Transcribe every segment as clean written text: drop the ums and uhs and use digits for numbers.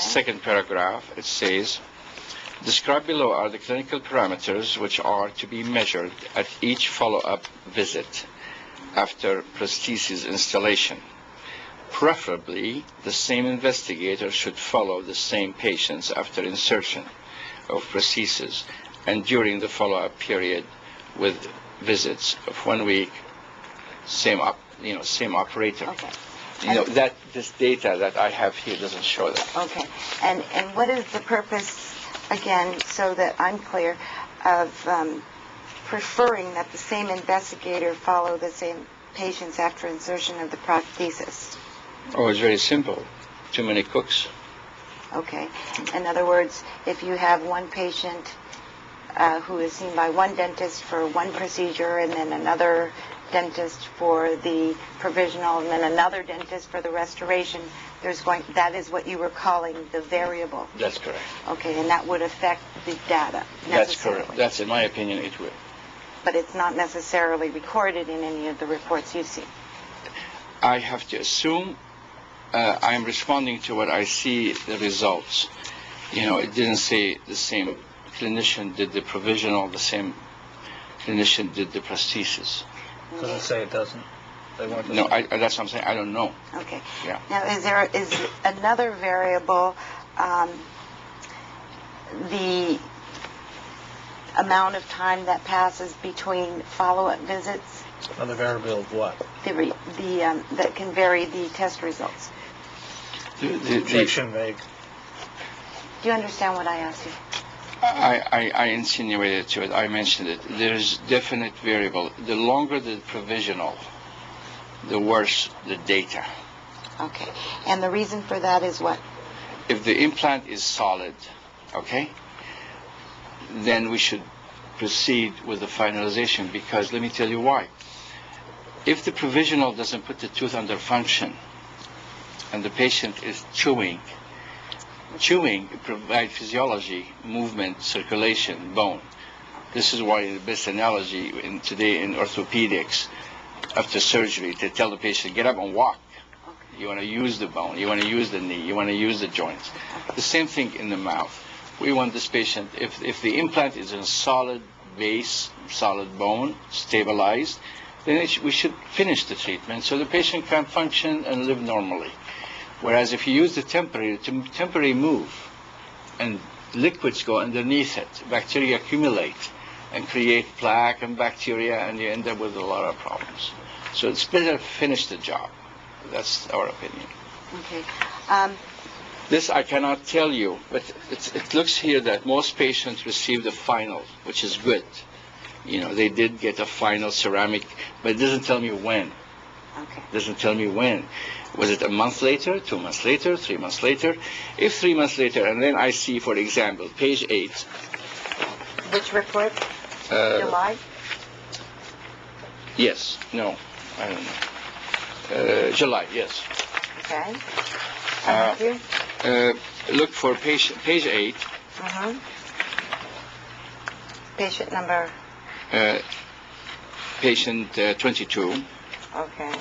second paragraph, it says, described below are the clinical parameters which are to be measured at each follow-up visit after prosthesis installation. Preferably, the same investigator should follow the same patients after insertion of prosthesis and during the follow-up period with visits of 1 week, same operator. Okay. That this data that I have here doesn't show that. Okay. And what is the purpose, again, so that I'm clear, of preferring that the same investigator follow the same patients after insertion of the prosthesis? Oh, it's very simple. Too many cooks. Okay. In other words, if you have one patient who is seen by one dentist for one procedure and then another dentist for the provisional and then another dentist for the restoration, that is what you were calling the variable. That's correct. Okay, and that would affect the data. That's correct. That's, in my opinion, it will. But it's not necessarily recorded in any of the reports you see. I have to assume I'm responding to what I see the results. It didn't say the same clinician did the provisional, the same clinician did the prosthesis. Does it say it doesn't? They weren't. No, that's what I'm saying. I don't know. Okay. Yeah. Now, is another variable the amount of time that passes between follow-up visits? Another variable of what? That can vary the test results. Objection vague. Do you understand what I asked you? I insinuated to it. I mentioned it. There's definite variable. The longer the provisional, the worse the data. Okay. And the reason for that is what? If the implant is solid, okay, then we should proceed with the finalization, because let me tell you why. If the provisional doesn't put the tooth under function and the patient is chewing provides physiology, movement, circulation, bone. This is why the best analogy today in orthopedics, after surgery, they tell the patient, get up and walk. Okay. You want to use the bone, you want to use the knee, you want to use the joints. The same thing in the mouth. We want this patient, if the implant is in solid base, solid bone, stabilized, then we should finish the treatment so the patient can function and live normally. Whereas if you use the temporary move and liquids go underneath it, bacteria accumulate and create plaque and bacteria, and you end up with a lot of problems. So it's better to finish the job. That's our opinion. Okay. This I cannot tell you, but it looks here that most patients receive the final, which is good. They did get a final ceramic, but it doesn't tell me when. Okay. It doesn't tell me when. Was it a month later, 2 months later, 3 months later? If 3 months later, and then I see, for example, page 8. Which report? July? Yes. No. I don't know. July, yes. Okay. Thank you. Look for page 8. Patient number? Patient 22. Okay.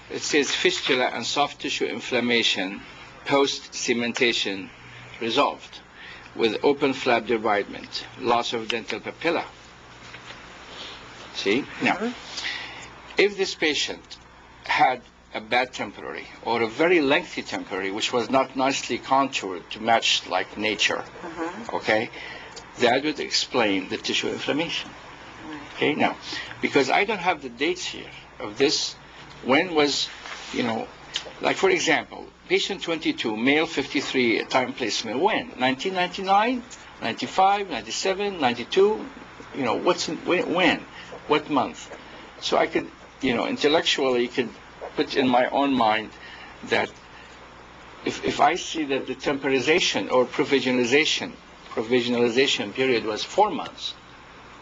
It says fistula and soft tissue inflammation post-cementation resolved with open flap debridement, loss of dental papilla. See? Now, if this patient had a bad temporary or a very lengthy temporary, which was not nicely contoured to match like nature, okay, that would explain the tissue inflammation. Okay, now, because I don't have the dates here of this, when was, like for example, patient 22, male 53, time placement, when? 1999, 95, 97, 92, when? What month? So I could, intellectually could put in my own mind that if I see that the temporization or provisionalization period was 4 months,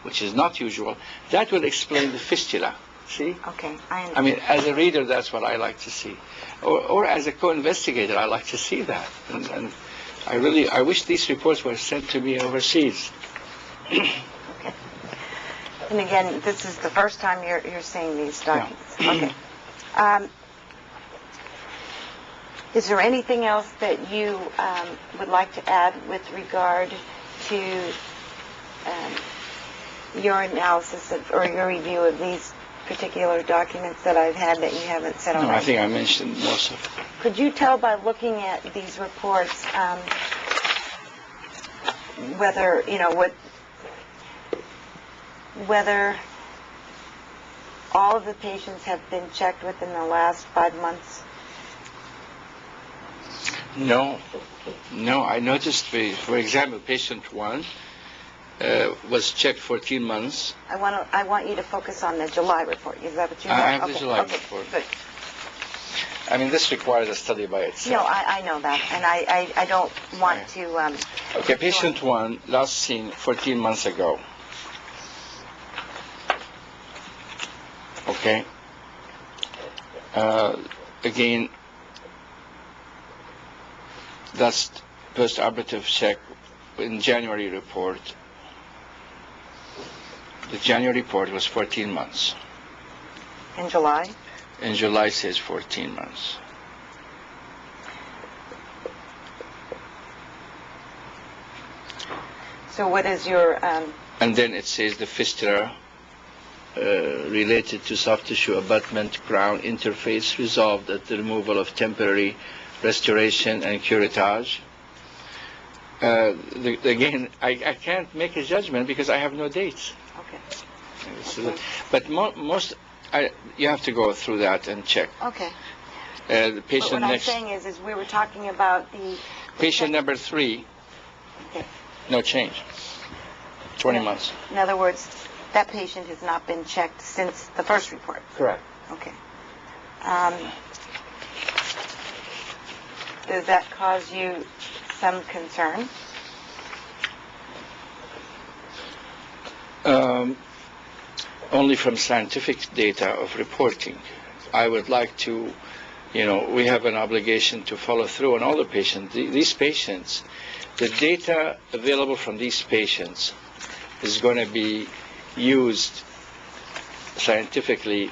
which is not usual, that will explain the fistula. See? Okay, I mean, as a reader, that's what I like to see. Or as a co-investigator, I like to see that. And I wish these reports were sent to me overseas. Okay. And again, this is the first time you're seeing these documents. Yeah. Okay. Is there anything else that you would like to add with regard to your analysis or your review of these particular documents that I've had that you haven't said already? No, I think I mentioned most of it. Could you tell by looking at these reports whether, whether all of the patients have been checked within the last 5 months? No, I noticed, for example, patient 1 was checked 14 months. I want you to focus on the July report. Is that what you I have okay. the July okay. report. Good. I mean, this requires a study by itself. No, I know that, and I don't want to... Okay, patient 1, last seen 14 months ago. Okay. Again, that's post-operative check in January report. The January report was 14 months. In July? In July says 14 months. So what is your... And then it says the fistula related to soft tissue abutment crown interface resolved at the removal of temporary restoration and curettage. Again, I can't make a judgment because I have no dates. Okay. But you have to go through that and check. Okay. The patient But what next. I'm saying is we were talking about the... Patient number 3, Okay. no change. 20 months. In other words, that patient has not been checked since the first report. Correct. Okay. Does that cause you some concern? Only from scientific data of reporting. I would like to, we have an obligation to follow through on all the patients. These patients, the data available from these patients is going to be used scientifically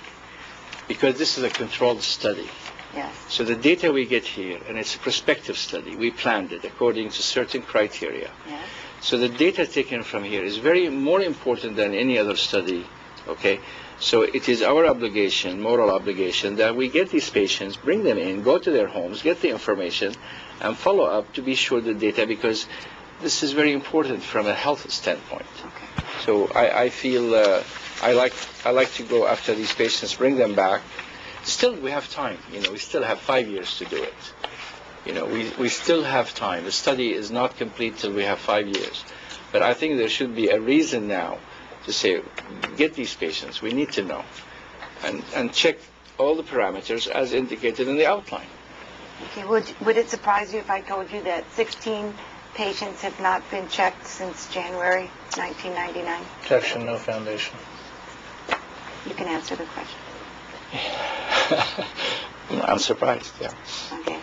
because this is a controlled study. Yes. So the data we get here, and it's a prospective study, we planned it according to certain criteria. Yes. So the data taken from here is more important than any other study, okay? So it is our obligation, moral obligation, that we get these patients, bring them in, go to their homes, get the information, and follow up to be sure the data, because this is very important from a health standpoint. Okay. So I feel I like to go after these patients, bring them back. Still, we have time. We still have 5 years to do it. We still have time. The study is not complete till we have 5 years. But I think there should be a reason now to say, get these patients. We need to know. And check all the parameters as indicated in the outline. Okay. Would it surprise you if I told you that 16 patients have not been checked since January 1999? Objection, no foundation. You can answer the question. I'm surprised, yeah. Okay.